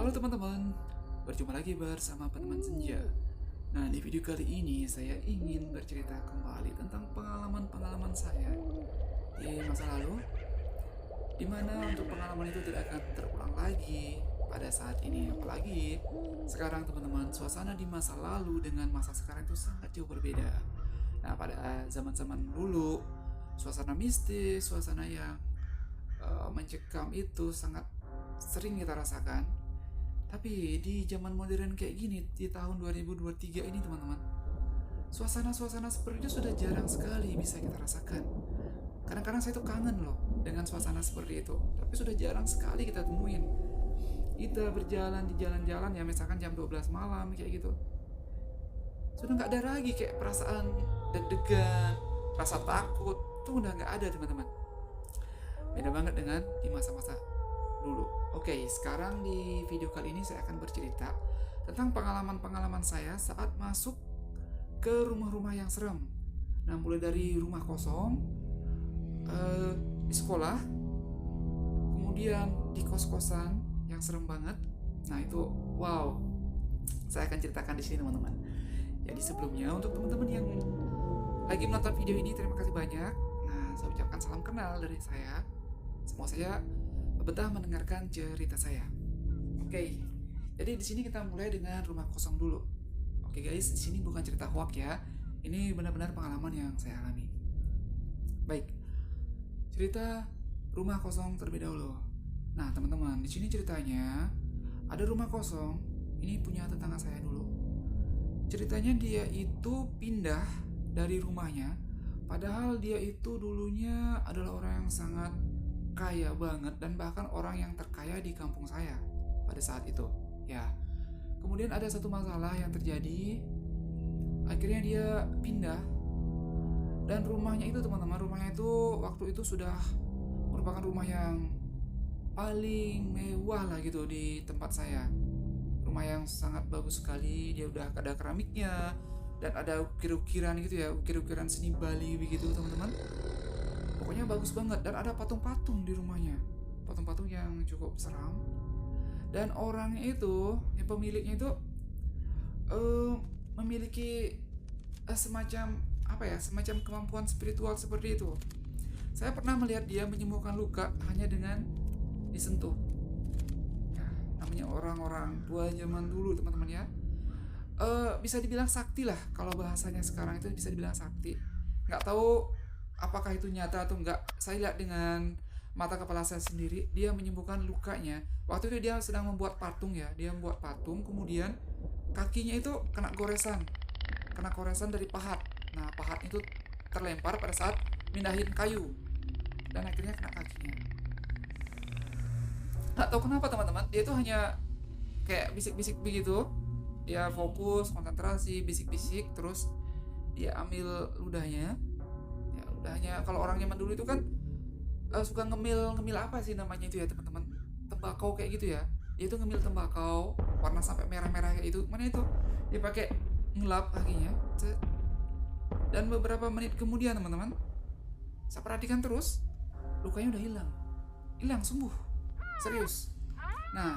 Halo teman-teman, berjumpa lagi bersama Peneman Senja. Nah, di video kali ini saya ingin bercerita kembali tentang pengalaman-pengalaman saya di masa lalu, di mana untuk pengalaman itu tidak akan terulang lagi pada saat ini. Apalagi sekarang teman-teman, suasana di masa lalu dengan masa sekarang itu sangat jauh berbeda. Nah, pada zaman-zaman dulu, suasana mistis, suasana yang mencekam itu sangat sering kita rasakan. Tapi di zaman modern kayak gini, di tahun 2023 ini teman-teman, suasana-suasana seperti itu sudah jarang sekali bisa kita rasakan. Kadang-kadang saya tuh kangen loh dengan suasana seperti itu, tapi sudah jarang sekali kita temuin. Kita berjalan di jalan-jalan ya, misalkan jam 12 malam kayak gitu, sudah nggak ada lagi kayak perasaan deg-degan, rasa takut, tuh udah nggak ada teman-teman. Beda banget dengan di masa-masa dulu. Oke, sekarang di video kali ini saya akan bercerita tentang pengalaman-pengalaman saya saat masuk ke rumah-rumah yang serem. Nah, mulai dari rumah kosong, di sekolah, kemudian di kos-kosan yang serem banget. Nah, itu wow. Saya akan ceritakan di sini teman-teman. Jadi sebelumnya untuk teman-teman yang lagi menonton video ini, terima kasih banyak. Nah, saya ucapkan salam kenal dari saya. Semoga saya betah mendengarkan cerita saya. Oke, jadi di sini kita mulai dengan rumah kosong dulu. Oke guys, di sini bukan cerita hoax ya. Ini benar-benar pengalaman yang saya alami. Baik, cerita rumah kosong terlebih dahulu. Nah teman-teman, di sini ceritanya ada rumah kosong. Ini punya tetangga saya dulu. Ceritanya dia itu pindah dari rumahnya, padahal dia itu dulunya adalah orang yang sangat kaya banget dan bahkan orang yang terkaya di kampung saya pada saat itu ya. Kemudian ada satu masalah yang terjadi, akhirnya dia pindah, dan rumahnya itu teman-teman, rumahnya itu waktu itu sudah merupakan rumah yang paling mewah lah gitu di tempat saya. Rumah yang sangat bagus sekali, dia udah ada keramiknya dan ada ukir-ukiran gitu ya, ukir-ukiran seni Bali begitu teman-teman. Pokoknya bagus banget, dan ada patung-patung di rumahnya, patung-patung yang cukup seram. Dan orangnya itu, yang pemiliknya itu memiliki semacam apa ya, semacam kemampuan spiritual seperti itu. Saya pernah melihat dia menyembuhkan luka hanya dengan disentuh. Ya, namanya orang-orang tua zaman dulu teman-teman ya. Bisa dibilang sakti lah, kalau bahasanya sekarang itu bisa dibilang sakti. Nggak tahu apakah itu nyata atau enggak. Saya lihat dengan mata kepala saya sendiri, dia menyembuhkan lukanya. Waktu itu dia sedang membuat patung ya, dia membuat patung, kemudian kakinya itu kena goresan dari pahat. Nah, pahat itu terlempar pada saat mindahin kayu, dan akhirnya kena kakinya. Nggak tahu kenapa teman-teman, dia itu hanya kayak bisik-bisik begitu. Dia fokus, konsentrasi, bisik-bisik, terus dia ambil ludahnya. Hanya kalau orang zaman dulu itu kan suka ngemil apa sih namanya itu ya teman-teman, tembakau kayak gitu ya. Dia itu ngemil tembakau warna sampai merah-merah kayak itu. Mana itu dia pakai ngelap kakinya. Dan beberapa menit kemudian teman-teman, saya perhatikan terus, lukanya udah hilang sembuh, serius. Nah,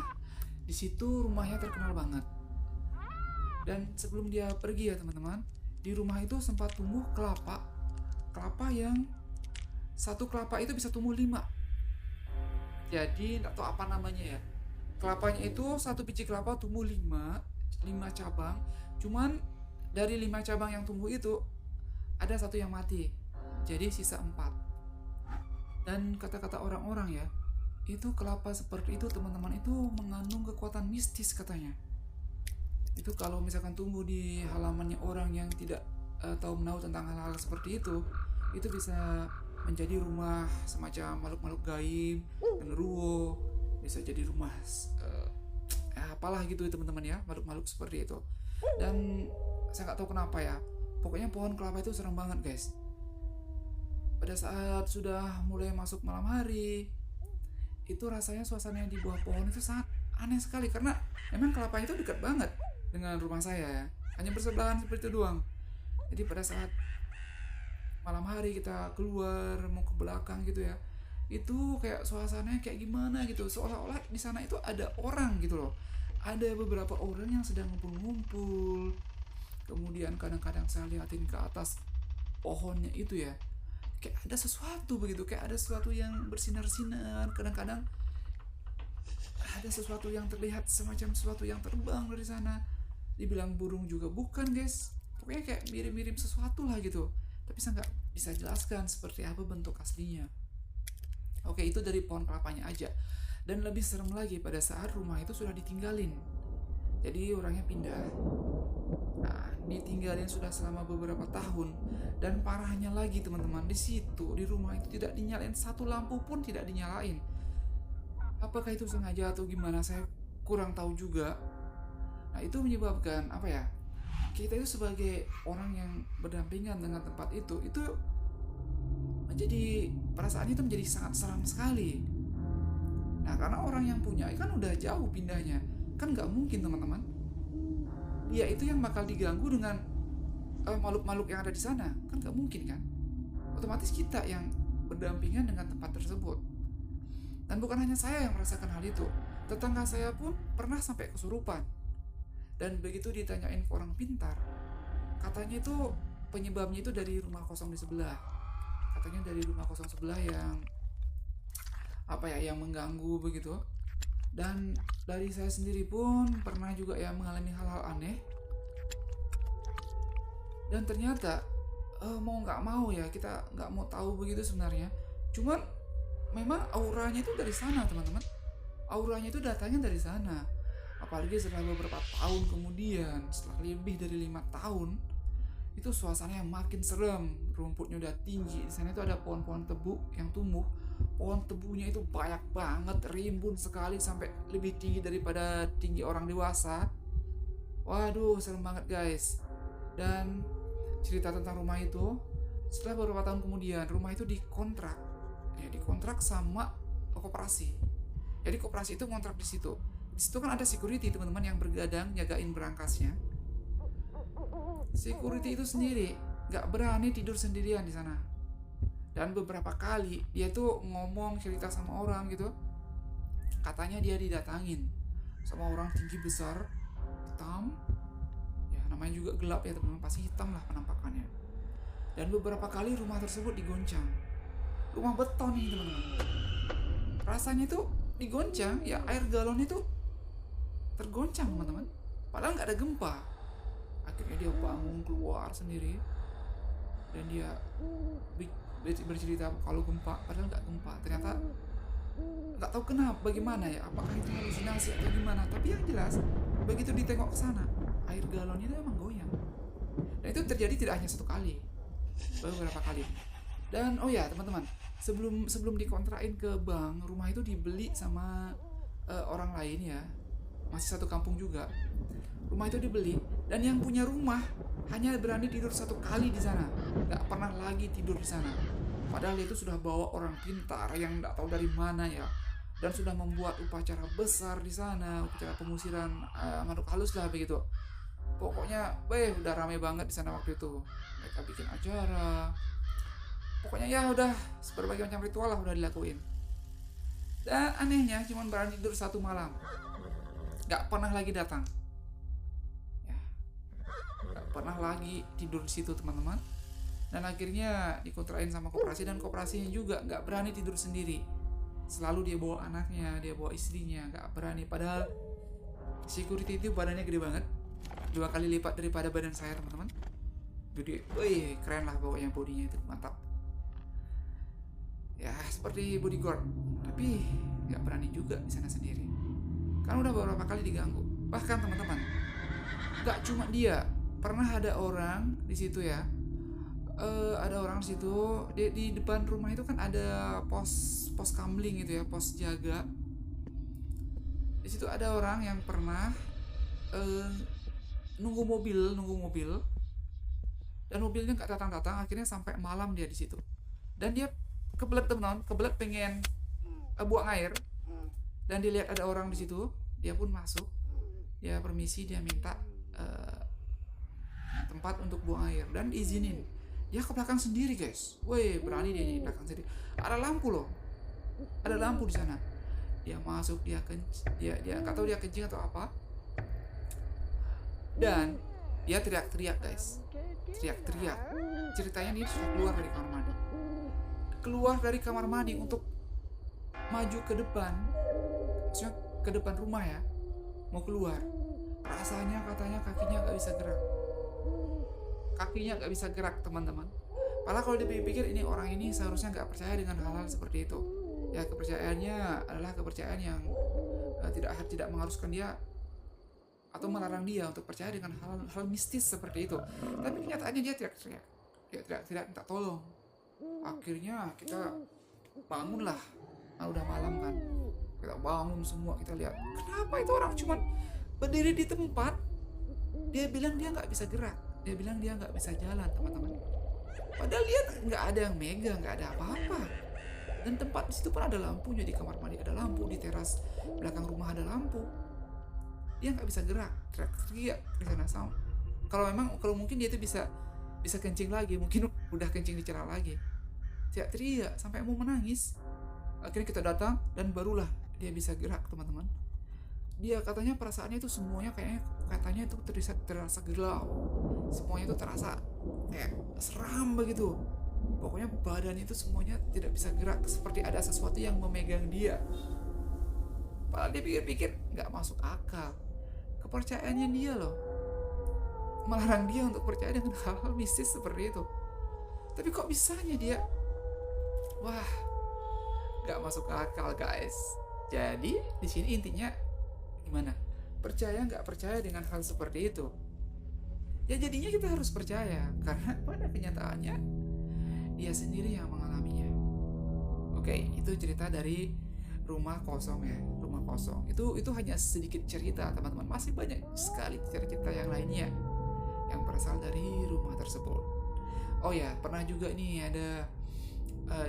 di situ rumahnya terkenal banget. Dan sebelum dia pergi ya teman-teman, di rumah itu sempat tumbuh kelapa yang satu kelapa itu bisa tumbuh 5. Jadi nggak tahu apa namanya ya. Kelapanya itu satu biji kelapa tumbuh 5 cabang. Cuman dari 5 cabang yang tumbuh itu ada satu yang mati. Jadi sisa 4. Dan kata-kata orang-orang ya, itu kelapa seperti itu teman-teman itu mengandung kekuatan mistis katanya. Itu kalau misalkan tumbuh di halamannya orang yang tidak tahu menahu tentang hal-hal seperti itu bisa menjadi rumah semacam makhluk-makhluk gaib, genderuwo, bisa jadi rumah apalah gitu teman-teman ya, makhluk-makhluk seperti itu. Dan saya nggak tahu kenapa ya, pokoknya pohon kelapa itu serem banget guys. Pada saat sudah mulai masuk malam hari, itu rasanya suasana di bawah pohon itu sangat aneh sekali, karena memang kelapa itu dekat banget dengan rumah saya, hanya bersebelahan seperti itu doang. Jadi pada saat malam hari kita keluar mau ke belakang gitu ya, itu kayak suasananya kayak gimana gitu, seolah-olah di sana itu ada orang gitu loh, ada beberapa orang yang sedang ngumpul-ngumpul. Kemudian kadang-kadang saya liatin ke atas pohonnya itu ya, kayak ada sesuatu begitu, kayak ada sesuatu yang bersinar-sinar. Kadang-kadang ada sesuatu yang terlihat semacam sesuatu yang terbang dari sana. Dibilang burung juga bukan guys, pokoknya kayak mirip-mirip sesuatu lah gitu, tapi saya nggak bisa jelaskan seperti apa bentuk aslinya. Oke, itu dari pohon kelapanya aja. Dan lebih serem lagi pada saat rumah itu sudah ditinggalin. Jadi orangnya pindah. Nah, ditinggalin sudah selama beberapa tahun. Dan parahnya lagi teman-teman, di situ di rumah itu tidak dinyalain satu lampu pun, tidak dinyalain. Apakah itu sengaja atau gimana, saya kurang tahu juga. Nah, itu menyebabkan apa ya? Kita itu sebagai orang yang berdampingan dengan tempat itu menjadi, perasaannya itu menjadi sangat seram sekali. Nah, karena orang yang punya kan udah jauh pindahnya, kan nggak mungkin teman-teman. Dia itu yang bakal diganggu dengan makhluk-makhluk yang ada di sana, kan nggak mungkin kan? Otomatis kita yang berdampingan dengan tempat tersebut. Dan bukan hanya saya yang merasakan hal itu, tetangga saya pun pernah sampai kesurupan. Dan begitu ditanyain ke orang pintar, katanya itu penyebabnya itu dari rumah kosong di sebelah. Katanya dari rumah kosong sebelah yang yang mengganggu begitu. Dan dari saya sendiri pun pernah juga yang mengalami hal-hal aneh. Dan ternyata mau nggak mau ya, kita nggak mau tahu begitu sebenarnya. Cuman memang auranya itu dari sana teman-teman. Auranya itu datangnya dari sana. Apalagi setelah beberapa tahun kemudian, setelah lebih dari 5 tahun, itu suasananya makin serem. Rumputnya udah tinggi. Di sana itu ada pohon-pohon tebu yang tumbuh. Pohon tebunya itu banyak banget, rimbun sekali, sampai lebih tinggi daripada tinggi orang dewasa. Waduh, serem banget guys. Dan cerita tentang rumah itu, setelah beberapa tahun kemudian, rumah itu dikontrak. Ya, dikontrak sama koperasi. Jadi koperasi itu ngontrak di situ. Di situ kan ada security teman-teman yang bergadang jagain berangkasnya. Security itu sendiri nggak berani tidur sendirian di sana. Dan beberapa kali dia tuh ngomong cerita sama orang gitu. Katanya dia didatangin sama orang tinggi besar, hitam. Ya namanya juga gelap ya teman-teman, pasti hitam lah penampakannya. Dan beberapa kali rumah tersebut digoncang. Rumah beton nih teman-teman. Rasanya itu digoncang, ya air galon itu tergoncang teman-teman. Padahal nggak ada gempa. Akhirnya dia bangun keluar sendiri dan dia bercerita kalau gempa, padahal nggak gempa. Ternyata nggak tahu kenapa, bagaimana ya, apakah itu halusinasi atau gimana. Tapi yang jelas begitu ditengok ke sana, air galon itu emang goyang. Dan itu terjadi tidak hanya satu kali, beberapa kali. Dan oh ya teman-teman, sebelum dikontrakin ke bank, rumah itu dibeli sama orang lain ya, masih satu kampung juga. Rumah itu dibeli dan yang punya rumah hanya berani tidur satu kali di sana, nggak pernah lagi tidur di sana. Padahal itu sudah bawa orang pintar yang nggak tahu dari mana ya, dan sudah membuat upacara besar di sana, upacara pengusiran makhluk halus lah begitu. Pokoknya, udah rame banget di sana waktu itu. Mereka bikin acara. Pokoknya ya udah berbagai macam ritual lah udah dilakuin. Dan anehnya cuma berani tidur satu malam, nggak pernah lagi datang. Ya, nggak pernah lagi tidur di situ teman-teman. Dan akhirnya dikontrakin sama koperasi, dan koperasinya juga nggak berani tidur sendiri. Selalu dia bawa anaknya, dia bawa istrinya, nggak berani. Padahal security itu badannya gede banget, 2 kali lipat daripada badan saya teman-teman. Gede, keren lah pokoknya, bodinya itu mantap. Ya seperti bodyguard, tapi nggak berani juga di sana sendiri. Kan udah beberapa kali diganggu. Bahkan teman-teman, nggak cuma dia, pernah ada orang di situ ya. Ada orang di situ, di depan rumah itu kan ada pos kamling gitu ya, pos jaga. Di situ ada orang yang pernah nunggu mobil, dan mobilnya nggak datang, akhirnya sampai malam dia di situ. Dan dia kebelet teman-teman, kebelet pengen buang air, dan dilihat ada orang di situ, dia pun masuk, dia permisi, dia minta tempat untuk buang air dan diizinin. Dia ke belakang sendiri guys, berani dia di belakang sendiri. Ada lampu loh, Ada lampu di sana. Dia masuk, dia nggak tahu dia kencing atau apa. Dan dia teriak-teriak guys, teriak-teriak. Ceritanya dia sudah keluar dari kamar mandi. Keluar dari kamar mandi untuk maju ke depan, maksudnya ke depan rumah ya, mau keluar. Rasanya katanya kakinya nggak bisa gerak. Kakinya nggak bisa gerak teman-teman. Padahal kalau dipikir ini orang ini seharusnya nggak percaya dengan hal-hal seperti itu. Ya kepercayaannya adalah kepercayaan yang tidak mengharuskan dia atau melarang dia untuk percaya dengan hal-hal mistis seperti itu. Tapi kenyataannya dia teriak-teriak. Dia teriak-teriak minta tolong. Akhirnya kita bangunlah. Nah, udah malam kan. Kita bangun semua, kita lihat. Kenapa itu orang cuman berdiri di tempat? Dia bilang dia nggak bisa gerak. Dia bilang dia nggak bisa jalan, teman-teman. Padahal dia nggak ada yang megang, nggak ada apa-apa. Dan tempat di situ pun ada lampunya, di kamar mandi ada lampu, di teras belakang rumah ada lampu. Dia nggak bisa gerak, teriak di sana sama. Kalau mungkin dia itu bisa kencing lagi, mungkin udah kencing di celana lagi. Teriak sampai mau menangis. Akhirnya kita datang dan barulah dia bisa gerak, teman-teman. Dia katanya perasaannya itu semuanya katanya itu terasa gelap. Semuanya itu terasa kayak seram begitu. Pokoknya badan itu semuanya tidak bisa gerak, seperti ada sesuatu yang memegang dia. Padahal dia pikir-pikir nggak masuk akal. Kepercayaannya dia loh melarang dia untuk percaya dengan hal-hal mistis seperti itu. Tapi kok bisanya dia? Wah, nggak masuk akal guys. Jadi di sini intinya gimana? Percaya nggak percaya dengan hal seperti itu? Ya jadinya kita harus percaya, karena pada kenyataannya dia sendiri yang mengalaminya. Oke, itu cerita dari rumah kosong ya, rumah kosong. Itu hanya sedikit cerita, teman-teman. Masih banyak sekali cerita yang lainnya yang berasal dari rumah tersebut. Oh ya, pernah juga nih ada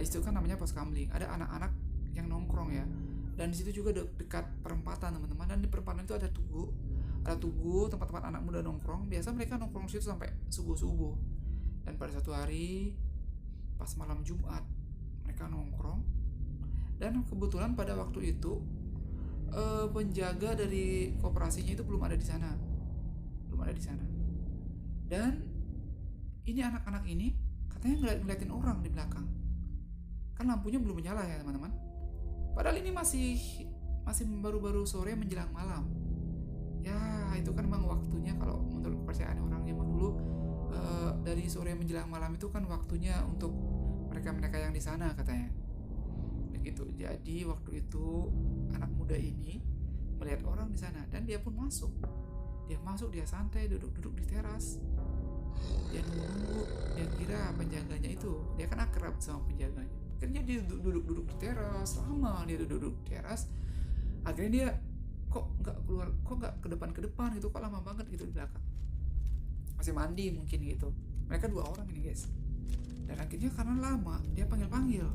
itu kan namanya pos kamling. Ada anak-anak yang nongkrong ya. Dan di situ juga dekat perempatan, teman-teman. Dan di perempatan itu ada tugu tempat-tempat anak muda nongkrong. Biasa mereka nongkrong di situ sampai subuh-subuh. Dan pada satu hari pas malam Jumat mereka nongkrong. Dan kebetulan pada waktu itu penjaga dari koperasinya itu belum ada di sana. Dan ini anak-anak ini katanya ngeliatin orang di belakang. Kan lampunya belum menyala ya, teman-teman. Padahal ini masih baru-baru sore menjelang malam. Ya, itu kan memang waktunya kalau menurut kepercayaan orang zaman dulu, dari sore menjelang malam itu kan waktunya untuk mereka-mereka yang di sana katanya. Begitu. Jadi waktu itu anak muda ini melihat orang di sana dan dia pun masuk. Dia santai duduk di teras. Dia nunggu, dia kira penjaganya itu, dia kan akrab sama penjaganya. Akhirnya dia duduk di teras, lama dia duduk di teras. Akhirnya dia kok nggak ke depan gitu, kok lama banget gitu di belakang. Masih mandi mungkin gitu. Mereka 2 orang ini guys. Dan akhirnya karena lama dia panggil.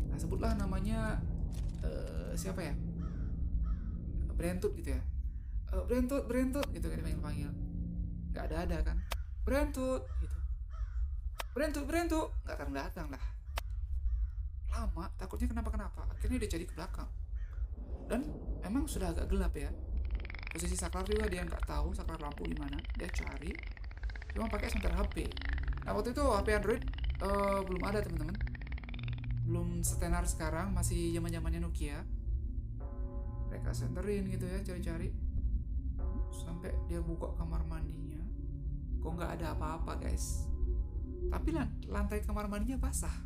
Nah, sebutlah namanya siapa ya? Brentut gitu ya. Brentut gitu kan dipanggil. Nggak ada kan? Brentut gitu. Brentut nggak datang lah. Lama, takutnya kenapa. Akhirnya dia cari ke belakang. Dan memang sudah agak gelap ya. Posisi saklar juga dia nggak tahu saklar lampu di mana. Dia cari, cuma pakai senter HP. Nah waktu itu HP Android belum ada, teman-teman. Belum setenar sekarang, masih zamannya Nokia. Mereka senterin gitu ya, cari-cari sampai dia buka kamar mandinya. Kok nggak ada apa-apa guys. Tapi lantai kamar mandinya basah.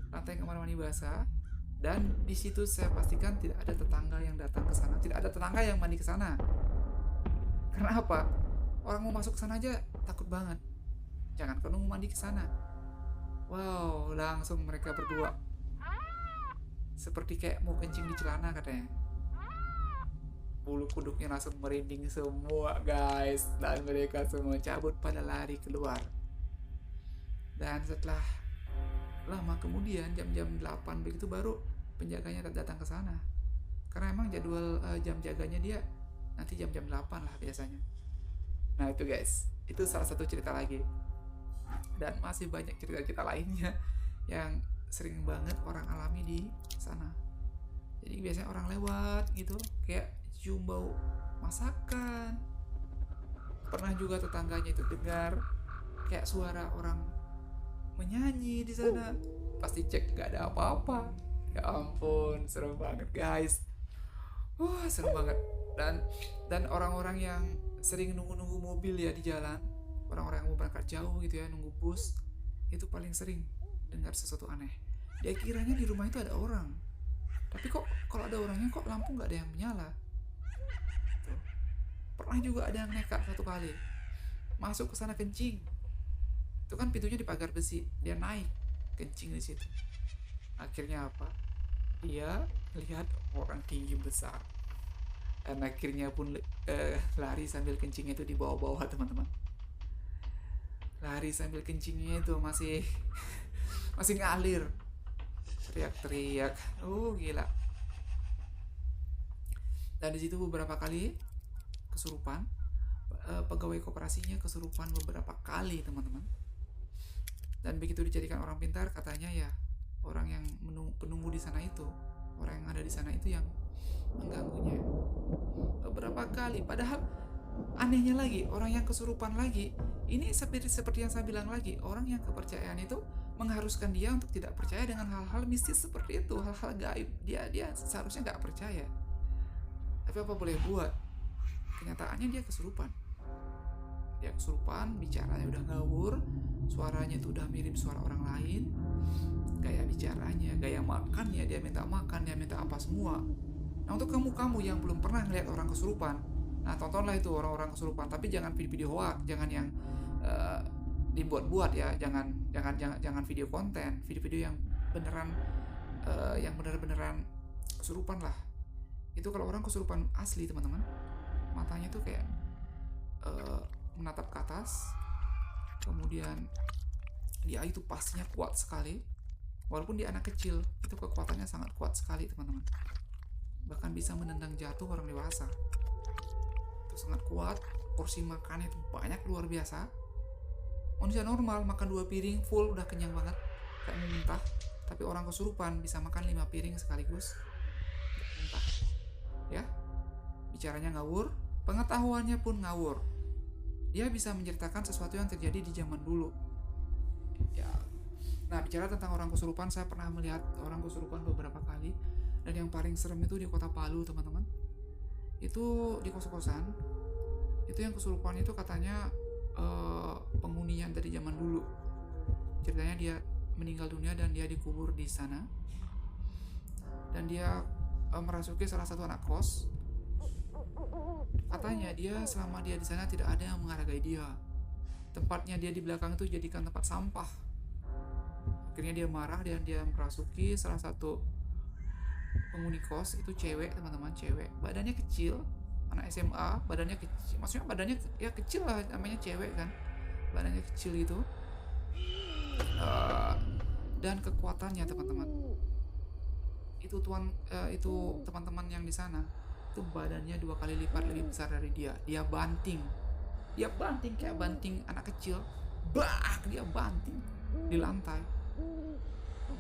Lantai kamar mandi basah. Dan di situ saya pastikan tidak ada tetangga yang datang ke sana, tidak ada tetangga yang mandi ke sana. Karena apa? Orang mau masuk ke sana aja takut banget. Jangan kalau mau mandi ke sana. Wow, langsung mereka berdua seperti kayak mau kencing di celana katanya. Bulu kuduknya langsung merinding semua guys, dan mereka semua cabut pada lari keluar. Dan setelah lama kemudian jam 8 begitu baru penjaganya datang ke sana. Karena emang jadwal jam jaganya dia nanti jam 8 lah biasanya. Nah itu guys, itu salah satu cerita lagi. Dan masih banyak cerita-cerita lainnya yang sering banget orang alami di sana. Jadi biasanya orang lewat gitu kayak cium bau masakan. Pernah juga tetangganya itu dengar kayak suara orang menyanyi di sana. Pasti cek nggak ada apa-apa. Ya ampun, serem banget guys. Serem banget. Dan orang-orang yang sering nunggu-nunggu mobil ya di jalan, orang-orang yang mau berangkat jauh gitu ya, nunggu bus, itu paling sering dengar sesuatu aneh. Dia kiranya di rumah itu ada orang, tapi kok kalau ada orangnya kok lampu nggak ada yang menyala. Tuh. Pernah juga ada yang nekat satu kali masuk ke sana kencing. Itu kan pintunya dipagar besi, dia naik kencing di situ. Akhirnya apa? Dia lihat orang tinggi besar. Dan akhirnya pun lari sambil kencingnya itu di bawah-bawah teman-teman. Lari sambil kencingnya itu masih ngalir. Teriak-teriak. Gila. Dan di situ beberapa kali kesurupan. Pegawai koperasinya kesurupan beberapa kali teman-teman. Dan begitu dijadikan orang pintar, katanya ya orang yang penunggu di sana itu, orang yang ada di sana itu yang mengganggunya beberapa kali. Padahal anehnya lagi, orang yang kesurupan lagi ini seperti yang saya bilang lagi, orang yang kepercayaan itu mengharuskan dia untuk tidak percaya dengan hal-hal mistis seperti itu, hal-hal gaib. Dia seharusnya nggak percaya, tapi apa boleh buat, kenyataannya dia kesurupan. Bicaranya udah ngawur, suaranya itu udah mirip suara orang lain, gaya bicaranya, gaya makannya, dia minta makan, dia minta apa semua. Nah, untuk kamu yang belum pernah ngeliat orang kesurupan, nah tontonlah itu orang-orang kesurupan, tapi jangan video hoax, jangan yang dibuat-buat ya, jangan video konten, video-video yang beneran, yang beneran kesurupan lah. Itu kalau orang kesurupan asli teman-teman, matanya tuh kayak menatap ke atas, kemudian dia itu pastinya kuat sekali, walaupun dia anak kecil, itu kekuatannya sangat kuat sekali teman-teman, bahkan bisa menendang jatuh orang dewasa. Itu sangat kuat. Porsi makannya itu banyak, luar biasa. Manusia normal makan 2 piring full udah kenyang banget, kayak mau muntah, tapi orang kesurupan bisa makan 5 piring sekaligus muntah ya. Bicaranya ngawur, pengetahuannya pun ngawur. Dia bisa menceritakan sesuatu yang terjadi di zaman dulu ya. Nah, bicara tentang orang kesurupan, saya pernah melihat orang kesurupan beberapa kali, dan yang paling serem itu di kota Palu teman-teman. Itu di kos-kosan, itu yang kesurupan itu katanya penghuninya dari zaman dulu. Ceritanya dia meninggal dunia dan dia dikubur di sana, dan dia merasuki salah satu anak kos. Katanya dia selama dia di sana tidak ada yang menghargai dia. Tempatnya dia di belakang itu jadikan tempat sampah. Akhirnya dia marah dan dia merasuki salah satu penghuni kos. Itu cewek teman-teman, cewek, badannya kecil, anak SMA, badannya kecil, maksudnya badannya ya kecil lah, namanya cewek kan, badannya kecil gitu. Dan kekuatannya teman-teman, itu teman-teman yang di sana itu badannya 2 kali lipat lebih besar dari dia. Dia banting kayak banting anak kecil, dia banting di lantai,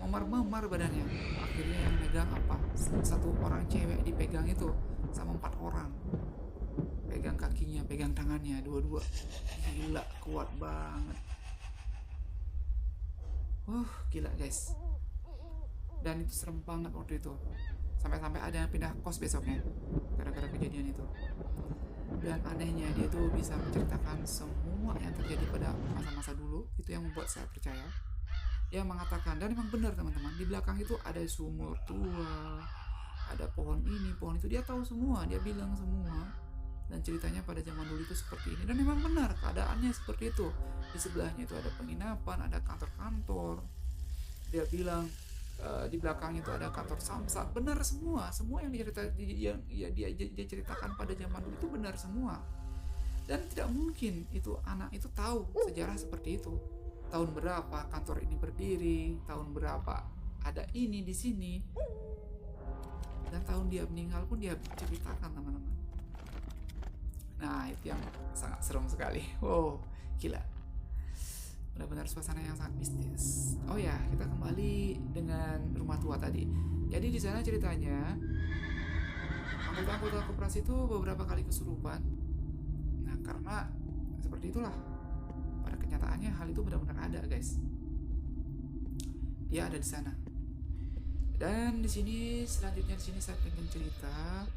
memar-memar badannya. Akhirnya yang megang apa, satu orang cewek dipegang itu sama 4 orang, pegang kakinya, pegang tangannya, dua-dua. Gila, kuat banget. Gila guys. Dan itu serem banget waktu itu, sampai ada yang pindah kos besoknya gara-gara kejadian itu. Dan anehnya dia tuh bisa menceritakan semua yang terjadi pada masa-masa dulu. Itu yang membuat saya percaya. Dia mengatakan, dan memang benar teman-teman, di belakang itu ada sumur tua, ada pohon ini, pohon itu, dia tahu semua, dia bilang semua. Dan ceritanya pada zaman dulu itu seperti ini, dan memang benar keadaannya seperti itu. Di sebelahnya itu ada penginapan, ada kantor-kantor. Dia bilang di belakang itu ada kantor samsat. Benar semua yang dia ceritakan pada zaman dulu itu benar semua. Dan tidak mungkin itu anak itu tahu sejarah seperti itu. Tahun berapa kantor ini berdiri, tahun berapa ada ini di sini, dan tahun dia meninggal pun dia ceritakan teman-teman. Nah, itu yang sangat serem sekali. Wow, gila. benar-benar suasana yang sangat mistis. Oh ya, kita kembali dengan rumah tua tadi. Jadi di sana ceritanya anggota-anggota koperasi itu beberapa kali kesurupan. Nah, karena seperti itulah. Pada kenyataannya hal itu benar-benar ada, guys. Dia ada di sana. Dan di sini selanjutnya saya pengen cerita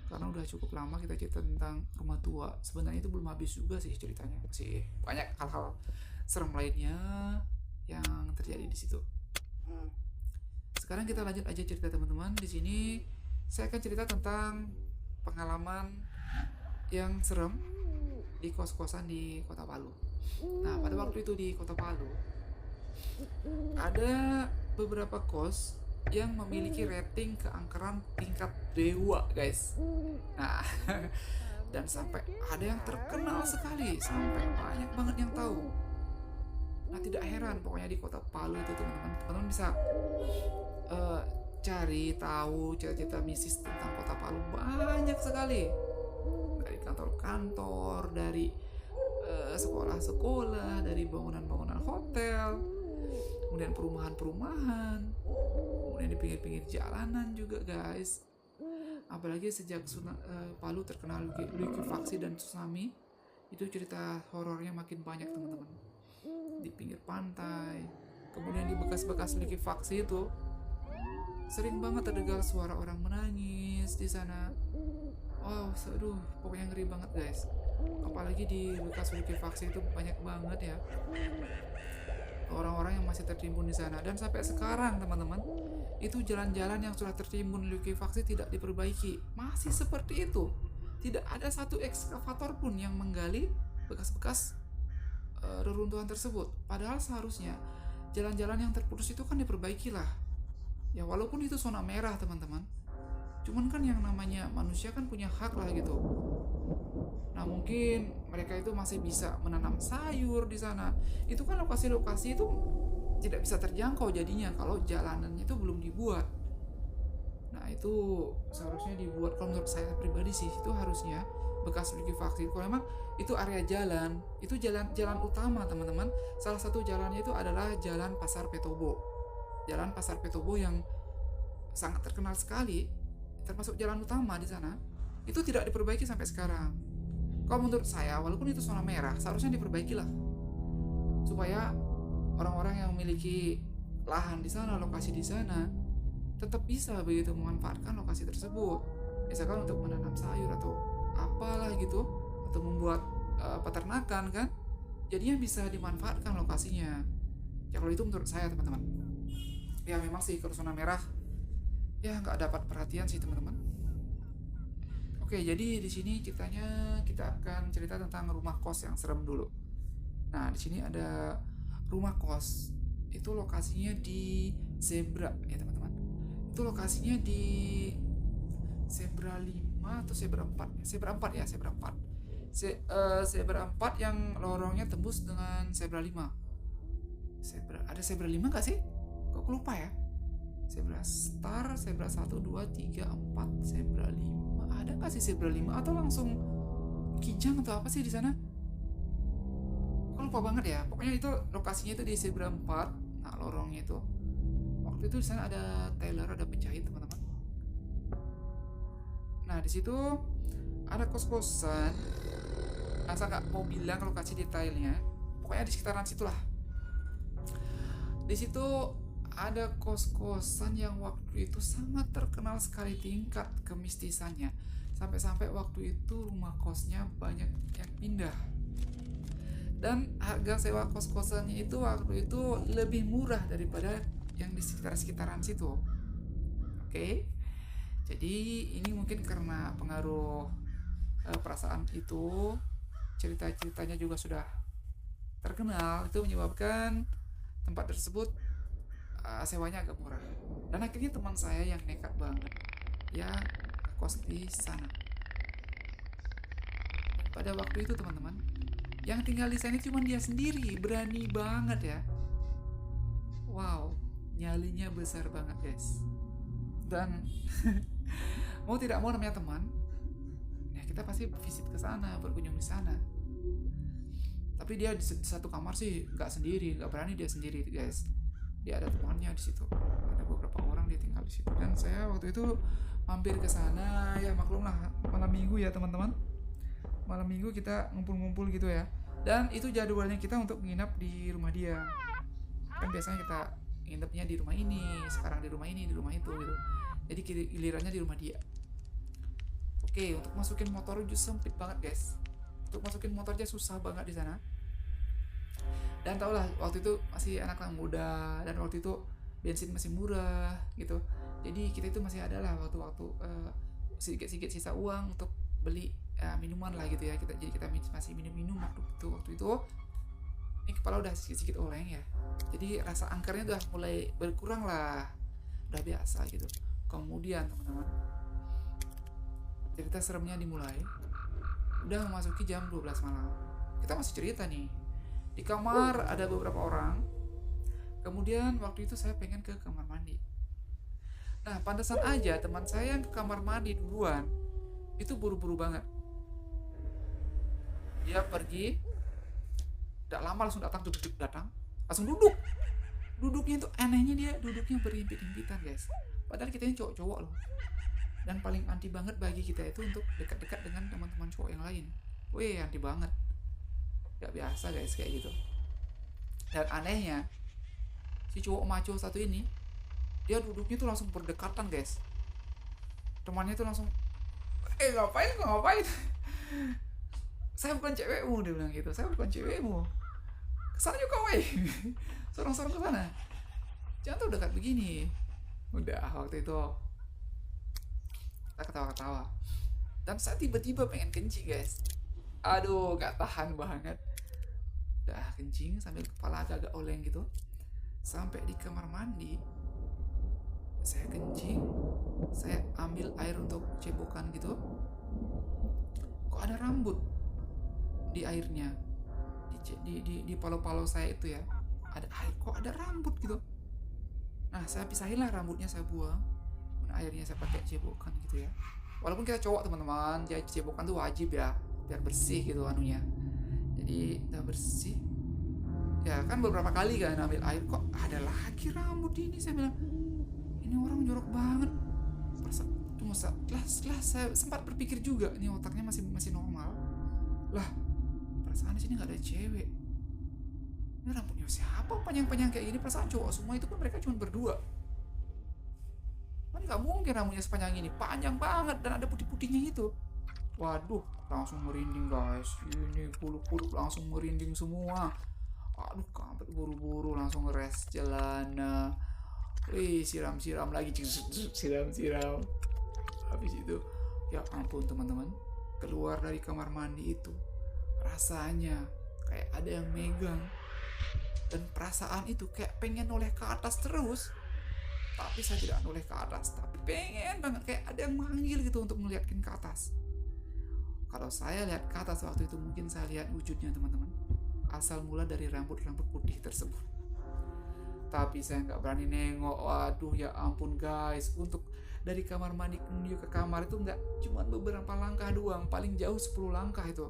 karena udah cukup lama kita cerita tentang rumah tua. Sebenarnya itu belum habis juga sih ceritanya. Masih banyak hal-hal serem lainnya yang terjadi di situ. Sekarang kita lanjut aja cerita teman-teman. Di sini saya akan cerita tentang pengalaman yang serem di kos-kosan di Kota Palu. Nah, pada waktu itu di Kota Palu ada beberapa kos yang memiliki rating keangkeran tingkat dewa, guys. Nah, dan sampai ada yang terkenal sekali, sampai banyak banget yang tahu. Nah, tidak heran pokoknya di Kota Palu itu teman-teman bisa cari tahu cerita-cerita mistis tentang Kota Palu banyak sekali. Dari kantor-kantor, dari sekolah-sekolah, dari bangunan-bangunan hotel, kemudian perumahan-perumahan, kemudian di pinggir-pinggir jalanan juga, guys. Apalagi sejak Palu terkenal likuifaksi dan tsunami, itu cerita horornya makin banyak teman-teman. Di pinggir pantai, kemudian di bekas-bekas likuifaksi itu sering banget terdengar suara orang menangis di sana. Wow, aduh, pokoknya ngeri banget, guys. Apalagi di bekas likuifaksi itu banyak banget ya orang-orang yang masih tertimbun di sana. Dan sampai sekarang teman-teman, itu jalan-jalan yang sudah tertimbun likuifaksi tidak diperbaiki, masih seperti itu. Tidak ada satu ekskavator pun yang menggali bekas-bekas reruntuhan tersebut. Padahal seharusnya jalan-jalan yang terputus itu kan diperbaiki lah ya, walaupun itu zona merah teman-teman. Cuman kan yang namanya manusia kan punya hak lah gitu. Nah, mungkin mereka itu masih bisa menanam sayur di sana. Itu kan lokasi-lokasi itu tidak bisa terjangkau jadinya kalau jalanannya itu belum dibuat. Nah, itu seharusnya dibuat. Kalau menurut saya pribadi sih, itu harusnya bekas likuifaksi. Kalau memang itu area jalan, itu jalan utama teman-teman. Salah satu jalannya itu adalah Jalan Pasar Petobo. Jalan Pasar Petobo yang sangat terkenal sekali, termasuk jalan utama di sana, itu tidak diperbaiki sampai sekarang. Kalau menurut saya, walaupun itu zona merah, seharusnya diperbaiki lah, supaya orang-orang yang memiliki lahan di sana, lokasi di sana, tetap bisa begitu memanfaatkan lokasi tersebut. Misalkan untuk menanam sayur atau apalah gitu, atau membuat peternakan kan, jadinya bisa dimanfaatkan lokasinya. Ya kalau itu menurut saya teman-teman. Ya memang sih kalau zona merah ya nggak dapat perhatian sih teman-teman. Oke, jadi di sini ceritanya kita akan cerita tentang rumah kos yang serem dulu. Nah, di sini ada rumah kos. Itu lokasinya di Zebra ya teman-teman. Itu lokasinya di Zebra 5 atau Zebra 4? Zebra 4 ya, Zebra 4. Zebra 4 yang lorongnya tembus dengan Zebra 5. Ada Zebra 5 nggak sih? Kok lupa ya? Zebra Star, Zebra 1, 2, 3, 4, Zebra 5. Ada nggak sih Zebra 5 atau langsung Kijang atau apa sih di sana? Kok lupa banget ya. Pokoknya itu lokasinya itu di Zebra 4. Nah, lorongnya itu. Waktu itu di sana ada tailor, ada penjahit, teman-teman. Nah, di situ ada kos-kosan. Saya nggak mau bilang lokasi detailnya. Pokoknya di sekitaran situlah. Di situ ada kos-kosan yang waktu itu sangat terkenal sekali tingkat kemistisannya. Sampai-sampai waktu itu rumah kosnya banyak yang pindah. Dan harga sewa kos-kosannya itu waktu itu lebih murah daripada yang di sekitaran situ. Oke. Jadi ini mungkin karena pengaruh perasaan itu, cerita-ceritanya juga sudah terkenal, itu menyebabkan tempat tersebut sewanya agak murah. Dan akhirnya teman saya yang nekat banget ya kos di sana. Pada waktu itu teman-teman, yang tinggal di sana cuma dia sendiri, berani banget ya. Wow, nyalinya besar banget guys. Dan mau tidak mau namanya teman, ya kita pasti visit ke sana, berkunjung di sana. Tapi dia di satu kamar sih nggak sendiri, nggak berani dia sendiri guys. Dia ada temannya di situ, ada beberapa orang dia tinggal di situ. Dan saya waktu itu mampir ke sana, ya maklum lah malam minggu ya teman-teman. Malam minggu kita ngumpul-ngumpul gitu ya. Dan itu jadwalnya kita untuk nginap di rumah dia. Kan biasanya kita nginepnya di rumah ini, sekarang di rumah ini, di rumah itu gitu. Jadi gilirannya di rumah dia. Oke, untuk masukin motor justru sempit banget guys. Untuk masukin motornya susah banget di sana. Dan tau lah waktu itu masih anak muda, dan waktu itu bensin masih murah gitu. Jadi kita itu masih ada lah waktu-waktu sedikit-sedikit sisa uang untuk beli minuman lah gitu ya. Jadi kita masih minum waktu itu. Ini kepala udah sedikit oleng ya. Jadi rasa angkernya udah mulai berkurang lah. Udah biasa gitu. Kemudian teman-teman, cerita seremnya dimulai. Udah memasuki jam 12 malam. Kita masih cerita nih. Di kamar ada beberapa orang. Kemudian waktu itu saya pengen ke kamar mandi. Nah, pantesan aja teman saya yang ke kamar mandi duluan itu buru-buru banget. Dia pergi, tidak lama langsung datang, langsung duduk. Duduknya itu anehnya, dia duduknya berhimpit-himpitan guys. Padahal kita ini cowok-cowok loh. Dan paling anti banget bagi kita itu untuk dekat-dekat dengan teman-teman cowok yang lain. Wih, anti banget. Gak biasa guys kayak gitu. Dan anehnya, si cowok maco satu ini, dia duduknya tuh langsung berdekatan guys. Temannya tuh langsung, ngapain? Saya bukan cewekmu, dia bilang gitu. Saya bukan cewekmu. Kesana yuk kau, sorong-sorong ke sana. Jangan tuh dekat begini. Udah waktu itu kita ketawa-ketawa. Dan saya tiba-tiba pengen kencing guys. Aduh, gak tahan banget. Udah kencing sambil kepala agak oleng gitu. Sampai di kamar mandi, saya kencing, saya ambil air untuk cebokan gitu. Kok ada rambut di airnya, di palo-palo saya itu ya, ada air, kok ada rambut gitu. Nah, saya pisahin lah rambutnya, saya buang. Airnya saya pakai cebokan gitu ya. Walaupun kita cowok teman-teman, jadi cebokan tuh wajib ya, biar bersih gitu anunya. Jadi udah bersih ya kan, beberapa kali kan ambil air, kok ada lagi rambut ini. Saya bilang, ini orang jorok banget. Tunggu, setelah saya sempat berpikir juga, ini otaknya masih normal lah, perasaan di sini nggak ada cewek. Ini rambutnya siapa panjang-panjang kayak gini? Perasaan cowok semua itu kan, mereka cuma berdua. Kan nggak mungkin rambutnya sepanjang ini, panjang banget dan ada putih-putihnya itu. Waduh, langsung merinding guys. Ini bulu-bulu langsung merinding semua. Aduh, kampret, buru-buru langsung ngeres celana. Wih, siram-siram lagi, siram-siram. Habis itu, ya ampun teman-teman, keluar dari kamar mandi itu rasanya kayak ada yang megang. Dan perasaan itu kayak pengen noleh ke atas terus. Tapi saya tidak noleh ke atas, tapi pengen banget kayak ada yang manggil gitu untuk ngeliatin ke atas. Kalau saya lihat ke atas waktu itu, mungkin saya lihat wujudnya teman-teman. Asal mula dari rambut-rambut putih tersebut. Tapi saya nggak berani nengok. Waduh, ya ampun guys. Untuk dari kamar mandi menuju ke kamar itu nggak cuma beberapa langkah doang, paling jauh 10 langkah itu.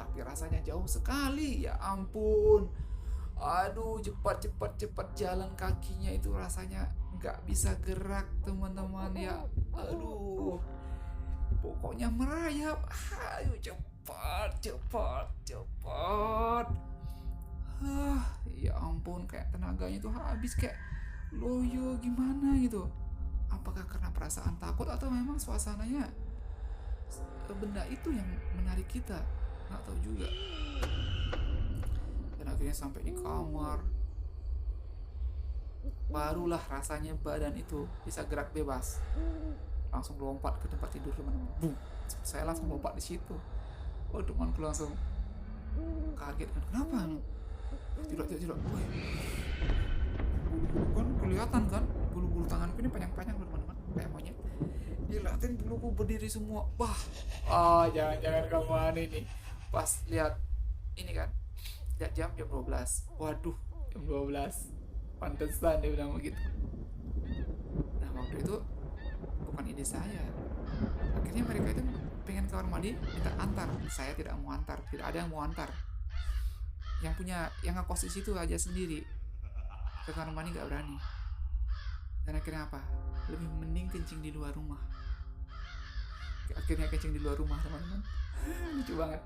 Tapi rasanya jauh sekali, ya ampun. Aduh, cepat jalan kakinya itu rasanya nggak bisa gerak teman-teman ya. Aduh, pokoknya merayap. Ayo cepat. Ya ampun, kayak tenaganya itu habis, kayak loyo gimana gitu. Apakah karena perasaan takut atau memang suasananya benda itu yang menarik kita, nggak tahu juga. Dan akhirnya sampai di kamar, barulah rasanya badan itu bisa gerak bebas. Langsung lompat ke tempat tidur teman-teman. Boom. Saya langsung lompat di situ. Oh, temanku langsung kaget kan, kenapa? Tidak. Woi, bulu-bulu kan kelihatan kan, bulu-bulu tanganku ini panjang-panjang teman-teman, kayak monyet. Dilihatin buluku berdiri semua. Wah, jangan kamu aneh nih. Pas lihat ini kan, lihat jam 12. Waduh, jam 12. Pantesan dia bilang begitu. Nah, waktu itu bukan ide saya. Akhirnya mereka itu pengen ke kamar mandi, minta antar. Saya tidak mau antar, tidak ada yang mau antar. yang ngekos di situ aja sendiri, ke kamar mandi nggak berani. Dan akhirnya apa, lebih mending kencing di luar rumah. Akhirnya kencing di luar rumah teman-teman. Lucu banget.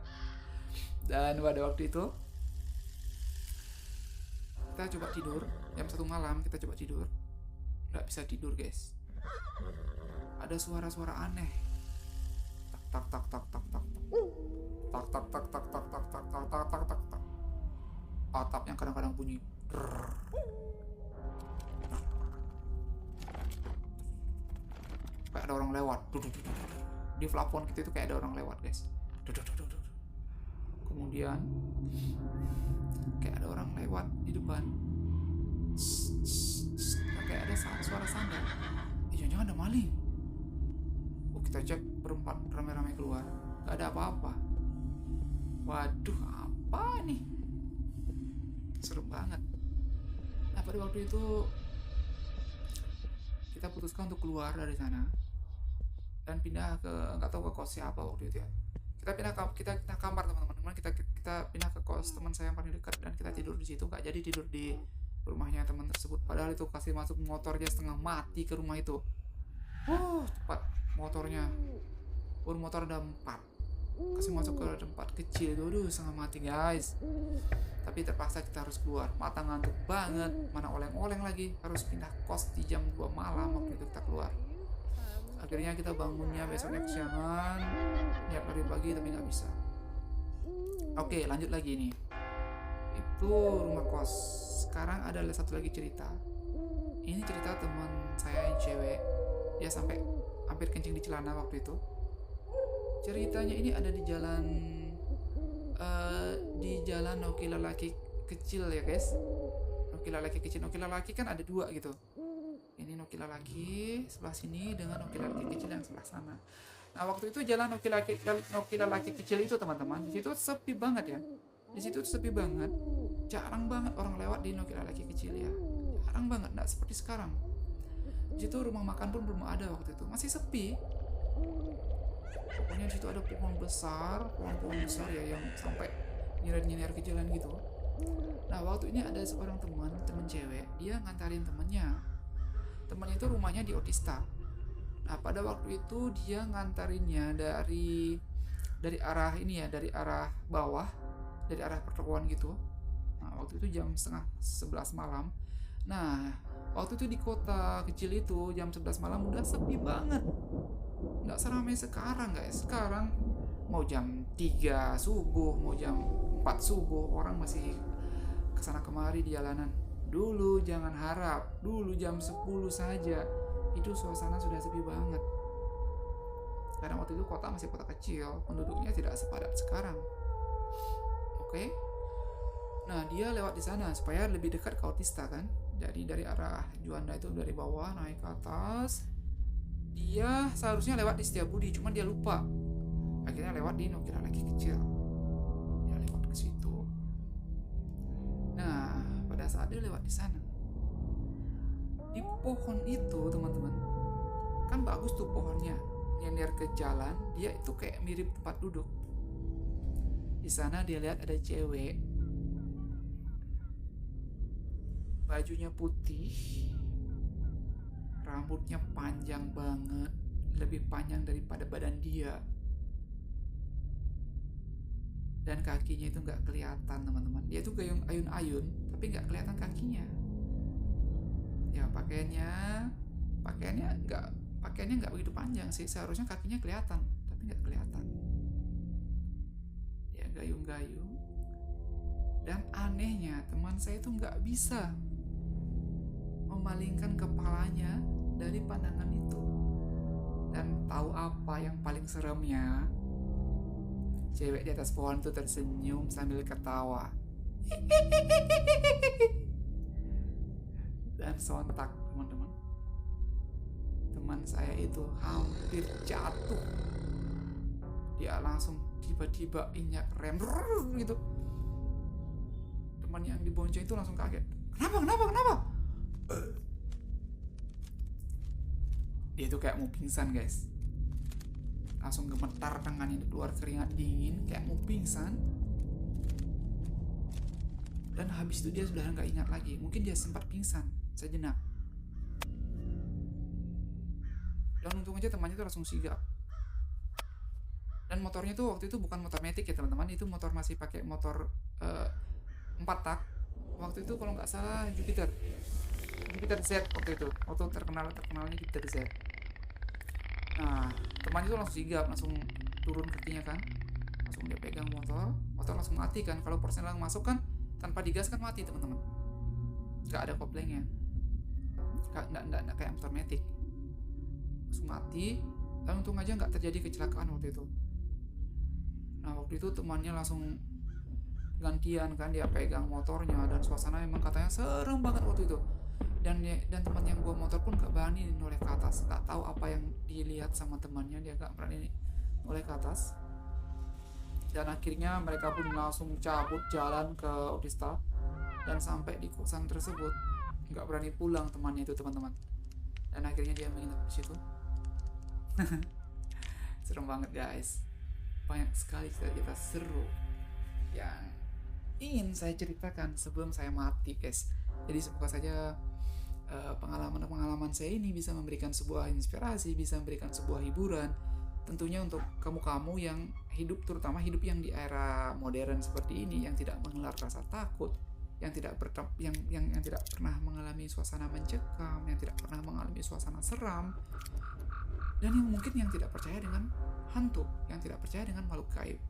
Dan pada waktu itu kita coba tidur jam 1 malam, kita coba tidur, nggak bisa tidur guys. Ada suara-suara aneh, tak tak tak tak tak tak tak tak tak tak tak tak tak tak tak tak tak. Atap yang kadang-kadang bunyi kayak ada orang lewat. Di plafon kita itu kayak ada orang lewat guys. Kemudian kayak ada orang lewat di depan, kayak ada suara sandal. Jangan-jangan ada maling. Kita cek berempat rame-rame keluar, gak ada apa-apa. Waduh, apa nih, serem banget. Nah pada waktu itu kita putuskan untuk keluar dari sana dan pindah ke, nggak tahu ke kos siapa waktu itu ya. Kita pindah kamar teman-teman. Kita pindah ke kos teman saya yang paling dekat dan kita tidur di situ. Nggak jadi tidur di rumahnya teman tersebut. Padahal itu kasih masuk motor dia setengah mati ke rumah itu. Cepat motornya. Motor ada 4. Kasih masuk ke tempat kecil itu, aduh setengah mati guys. Tapi terpaksa kita harus keluar. Mata ngantuk banget, mana oleng-oleng lagi. Harus pindah kos di jam 2 malam waktu itu kita keluar. Akhirnya kita bangunnya besoknya kesiangan, niat lari pagi tapi nggak bisa. Oke, lanjut lagi nih. Itu rumah kos. Sekarang ada satu lagi cerita. Ini cerita teman saya yang cewek. Dia sampai hampir kencing di celana waktu itu. Ceritanya ini ada di jalan Noki lelaki kecil ya guys. Noki lelaki kecil, Noki lelaki kan ada 2 gitu. Ini Noki lelaki sebelah sini dengan Noki lelaki kecil yang sebelah sana. Nah waktu itu jalan Noki lelaki kecil itu teman-teman, di situ sepi banget ya. Di situ sepi banget, jarang banget orang lewat di Noki lelaki kecil ya. Jarang banget, nggak seperti sekarang. Di situ rumah makan pun belum ada waktu itu, masih sepi. Pokoknya di situ ada pohon besar ya yang sampai nyinir ke jalan gitu. Nah waktu ini ada seorang teman cewek, dia ngantarin temannya itu rumahnya di Otista. Nah pada waktu itu dia ngantarinnya dari arah ini ya, dari arah bawah, dari arah pertokoan gitu. Nah waktu itu jam setengah 11 malam. Nah waktu itu di kota kecil itu jam 11 malam udah sepi banget, nggak seramai sekarang guys. Sekarang mau jam 3 subuh, mau jam 4 subuh, orang masih kesana kemari di jalanan. Dulu jangan harap, dulu jam 10 saja itu suasana sudah sepi banget. Karena waktu itu kota masih kota kecil, penduduknya tidak sepadat sekarang. Oke. Nah dia lewat di sana supaya lebih dekat ke Otista kan. Jadi dari arah Juanda itu dari bawah naik ke atas. Dia seharusnya lewat di Setiabudi, cuman dia lupa. Akhirnya lewat di Noki lelaki kecil. Dia lewat ke situ. Nah, pada saat dia lewat di sana, di pohon itu teman-teman, kan bagus tuh pohonnya, nyender ke jalan, dia itu kayak mirip tempat duduk. Di sana dia lihat ada cewek, bajunya putih, rambutnya panjang banget, lebih panjang daripada badan dia, dan kakinya itu nggak kelihatan teman-teman. Dia tuh gayung ayun-ayun tapi nggak kelihatan kakinya. Ya pakaiannya nggak begitu panjang sih, seharusnya kakinya kelihatan tapi nggak kelihatan. Ya gayung-gayung. Dan anehnya teman saya itu nggak bisa memalingkan kepalanya dari pandangan itu. Dan tahu apa yang paling seremnya? Cewek di atas pohon itu tersenyum sambil ketawa. Dan sontak teman-teman, teman saya itu hampir jatuh. Dia langsung tiba-tiba injak rem gitu. Teman yang dibonceng itu langsung kaget. Kenapa? Dia itu kayak mau pingsan guys. Langsung gemetar tangannya, keluar keringat dingin kayak mau pingsan. Dan habis itu dia sudah nggak ingat lagi. Mungkin dia sempat pingsan sejenak. Dan untung aja temannya tuh langsung sigap. Dan motornya tuh waktu itu bukan motor matic ya teman-teman, itu motor masih pakai motor 4 tak. Waktu itu kalau nggak salah Jupiter Z waktu itu, waktu terkenalnya Jupiter Z. Nah, temannya tuh langsung sigap, langsung turun kakinya kan, langsung dia pegang motor langsung mati kan. Kalau Persnelang masuk kan tanpa digas kan mati teman-teman, nggak ada koplengnya, nggak kayak motor matic, langsung mati. Dan untung aja nggak terjadi kecelakaan waktu itu. Nah waktu itu temannya langsung gantian kan, dia pegang motornya, dan suasana emang katanya serem banget waktu itu. Dan teman yang bawa motor pun gak berani noleh ke atas, gak tahu apa yang dilihat sama temannya, dia gak berani noleh ke atas. Dan akhirnya mereka pun langsung cabut jalan ke Otista, dan sampai di kosan tersebut gak berani pulang temannya itu teman-teman. Dan akhirnya dia menginap di situ. Serem banget guys, banyak sekali cerita seru yang ingin saya ceritakan sebelum saya mati guys. Jadi semoga saja pengalaman saya ini bisa memberikan sebuah inspirasi, bisa memberikan sebuah hiburan tentunya untuk kamu-kamu yang hidup, terutama hidup yang di era modern seperti ini, yang tidak mengelar rasa takut, yang tidak pernah mengalami suasana mencekam, yang tidak pernah mengalami suasana seram, dan yang tidak percaya dengan hantu, yang tidak percaya dengan makhluk gaib.